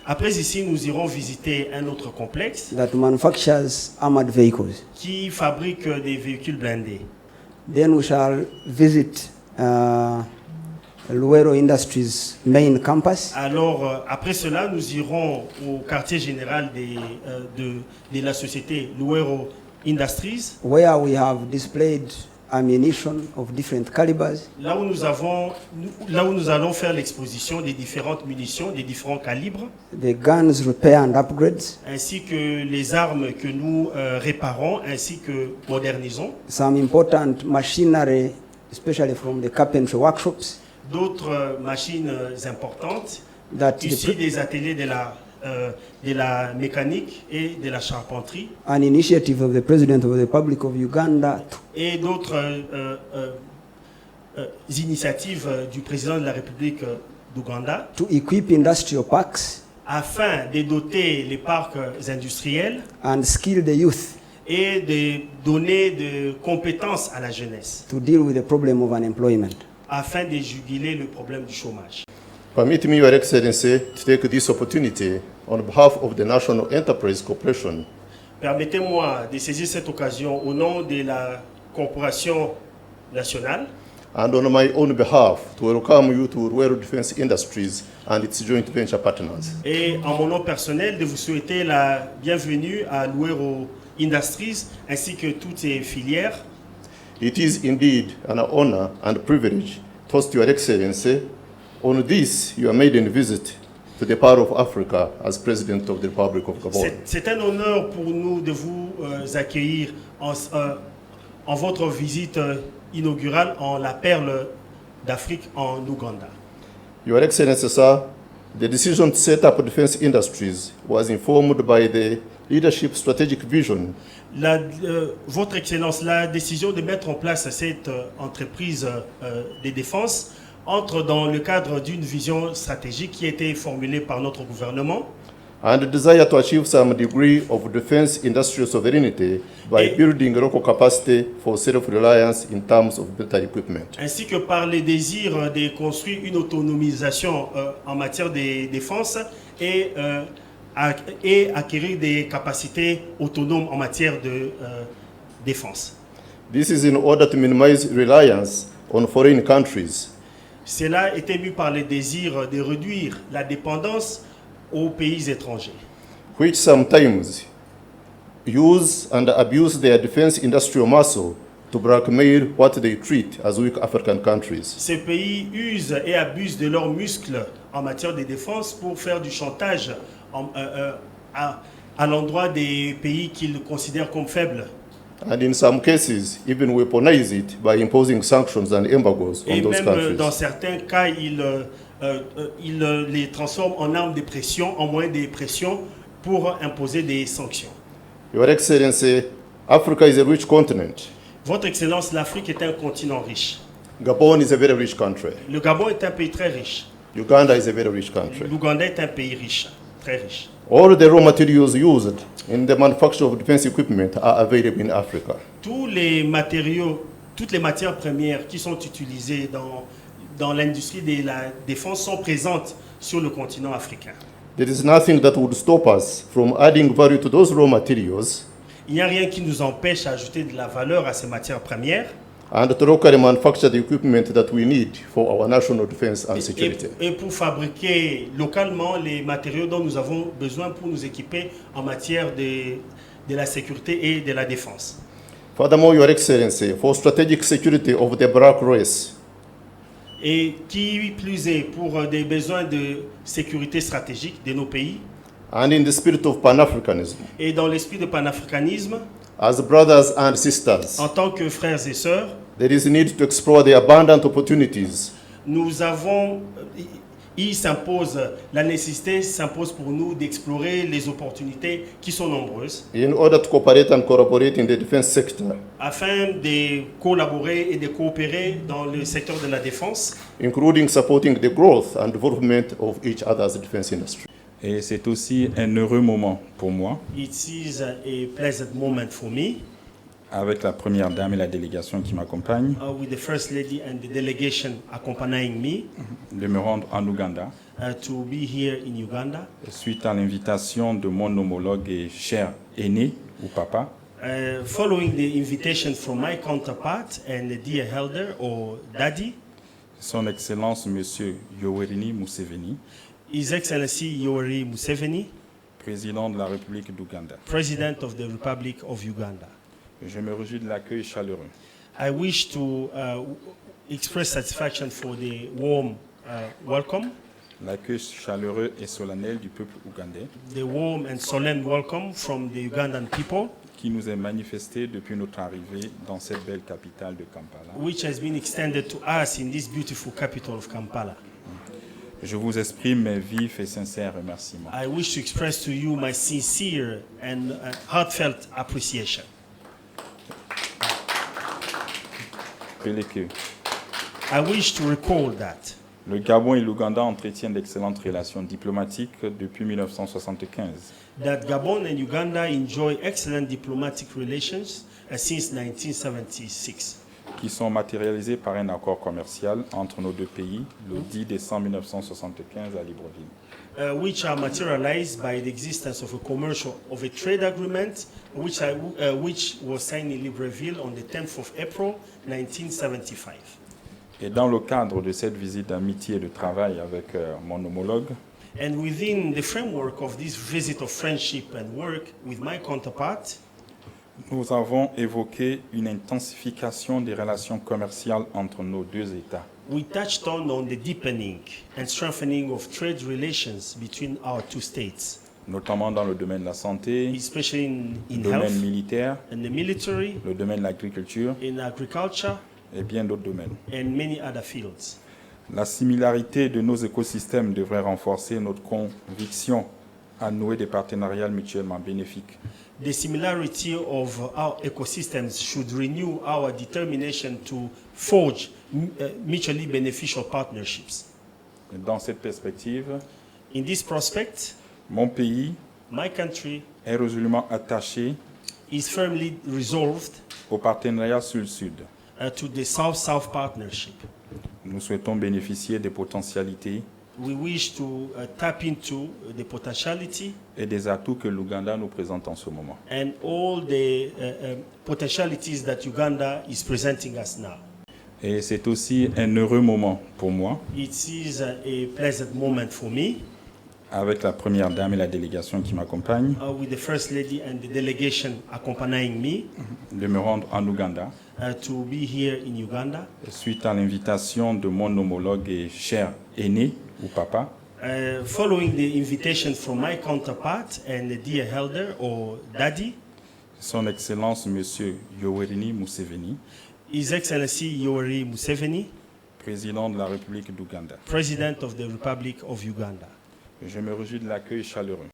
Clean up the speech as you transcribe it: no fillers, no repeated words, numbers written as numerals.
Après ici, nous irons visiter un autre complexe that manufactures armored vehicles. qui fabrique des véhicules blindés. Then we shall visit Luero Industries main campus. Alors, après cela, nous irons au quartier général de la société Luero Industries, where we have displayed ammunition of different calibers, là où nous allons faire l'exposition des différentes munitions, des différents calibres, the guns repair and upgrades, ainsi que les armes que nous réparons, ainsi que modernisons, some important machinery, especially from the carpentry workshops, d'autres machines importantes, that issues des ateliers de la mécanique et de la charpenterie, an initiative of the President of the Republic of Uganda et d'autres initiatives du président de la République d'Ouganda to equip industrial parks afin de doter les parcs industriels and skill the youth et de donner de compétences à la jeunesse to deal with the problem of unemployment. afin de juguler le problème du chômage. Permit me, Your Excellency, to take this opportunity on behalf of the National Enterprise Corporation Permettez-moi de saisir cette occasion au nom de la corporation nationale and on my own behalf to welcome you to Luero Defense Industries and its joint venture partners. et en mon nom personnel de vous souhaiter la bienvenue à Luero Industries ainsi que toutes ses filières. It is indeed an honor and privilege to host Your Excellency on this your maiden visit to the Pearl of Africa as President of the Republic of Gabon. C'est un honneur pour nous de vous accueillir en votre visite inaugurale en la perle d'Afrique en Ouganda. Your Excellency, sir, the decision to set up defense industries was informed by the leadership strategic vision Votre Excellence, la décision de mettre en place cette entreprise de défense entre dans le cadre d'une vision stratégique qui a été formulée par notre gouvernement and the desire to achieve some degree of defense industrial sovereignty by building local capacity for self-reliance in terms of military equipment. ainsi que par le désir de construire une autonomisation en matière de défense et acquérir des capacités autonomes en matière de défense. This is in order to minimize reliance on foreign countries Cela est ému par le désir de réduire la dépendance aux pays étrangers, which sometimes use and abuse their defense industrial muscle to blackmail what they treat as weak African countries. Ces pays usent et abusent de leurs muscles en matière de défense pour faire du chantage à l'endroit des pays qu'ils considèrent comme faibles. And in some cases, even weaponize it by imposing sanctions and embargoes on Et those même countries. dans certains cas, ils les transforment en armes de pression, en moyens de pression pour imposer des sanctions. Your Excellency, Africa is a rich continent. Votre Excellence, l'Afrique est un continent riche. Gabon is a very rich country. Le Gabon est un pays très riche. Uganda is a very rich country. L'Ouganda est un pays riche, très riche. All the raw materials used in the manufacture of defense equipment are available in Africa. Tous les matériaux, toutes les matières premières qui sont utilisées dans l'industrie de la défense sont présentes sur le continent africain. There is nothing that would stop us from adding value to those raw materials Il n'y a rien qui nous empêche d'ajouter de la valeur à ces matières premières and to locally manufacture the equipment that we need for our national defense and security. et pour fabriquer localement les matériaux dont nous avons besoin pour nous équiper en matière de la sécurité et de la défense. Furthermore, Your Excellency, for strategic security of the black race, Et qui plus est pour des besoins de sécurité stratégique de nos pays and in the spirit of Pan-Africanism, et dans l'esprit de panafricanisme, as brothers and sisters, en tant que frères et sœurs, there is a need to explore the abundant opportunities la nécessité s'impose pour nous d'explorer les opportunités qui sont nombreuses in order to cooperate and collaborate in the defense sector, afin de collaborer et de coopérer dans le secteur de la défense, including supporting the growth and development of each other's defense industry. Et c'est aussi un heureux moment pour moi It is a pleasant moment for me avec la première dame et la délégation qui m'accompagne, with the First Lady and the delegation accompanying me, de me rendre en Ouganda to be here in Uganda, suite à l'invitation de mon homologue et cher aîné ou papa, following the invitation from my counterpart and the dear elder or daddy, Son Excellence Monsieur Yoweri Museveni, His Excellency Yoweri Museveni, président de la République d'Ouganda. President of the Republic of Uganda. Je me réjouis de l'accueil chaleureux I wish to express satisfaction for the warm welcome, l'accueil chaleureux et solennel du peuple ougandais the warm and solemn welcome from the Ugandan people, qui nous est manifesté depuis notre arrivée dans cette belle capitale de Kampala. which has been extended to us in this beautiful capital of Kampala. Je vous exprime mes vifs et sincères remerciements. I wish to express to you my sincere and heartfelt appreciation. Rappelez que I wish to recall that le Gabon et l'Ouganda entretiennent d'excellentes relations diplomatiques depuis 1975. Gabon and Uganda enjoy excellent diplomatic relations since 1976, qui sont matérialisées par un accord commercial entre nos deux pays le 10 décembre 1975 à Libreville. which are materialized by the existence of a trade agreement, which was signed in Libreville on the 10th of April 1975. Et dans le cadre de cette visite d'amitié et de travail avec mon homologue, And within the framework of this visit of friendship and work with my counterpart, nous avons évoqué une intensification des relations commerciales entre nos deux États, we touched on the deepening and strengthening of trade relations between our two states, notamment dans le domaine de la santé, especially le in domaine health, militaire, in the military, le domaine de l'agriculture in agriculture, et bien d'autres domaines. and many other fields. La similarité de nos écosystèmes devrait renforcer notre conviction à nouer des partenariats mutuellement bénéfiques. The similarity of our ecosystems should renew our determination to forge mutually beneficial partnerships. Et dans cette perspective, In this prospect, mon pays my country est résolument attaché is firmly resolved au partenariat Sud-Sud. To the South-South partnership. Nous souhaitons bénéficier des potentialités We wish to tap into the potentiality et des atouts que l'Ouganda nous présente en ce moment. and all the potentialities that Uganda is presenting us now. Et c'est aussi un heureux moment pour moi, It is a pleasant moment for me, avec la première dame et la délégation qui m'accompagne, with the First Lady and the delegation accompanying me, de me rendre en Ouganda to be here in Uganda, suite à l'invitation de mon homologue et cher aîné ou papa, following the invitation from my counterpart and the dear elder or daddy, Son Excellence Monsieur Yoweri Museveni, His Excellency Yoweri Museveni, président de la République d'Ouganda. President of the Republic of Uganda. Je me réjouis de l'accueil chaleureux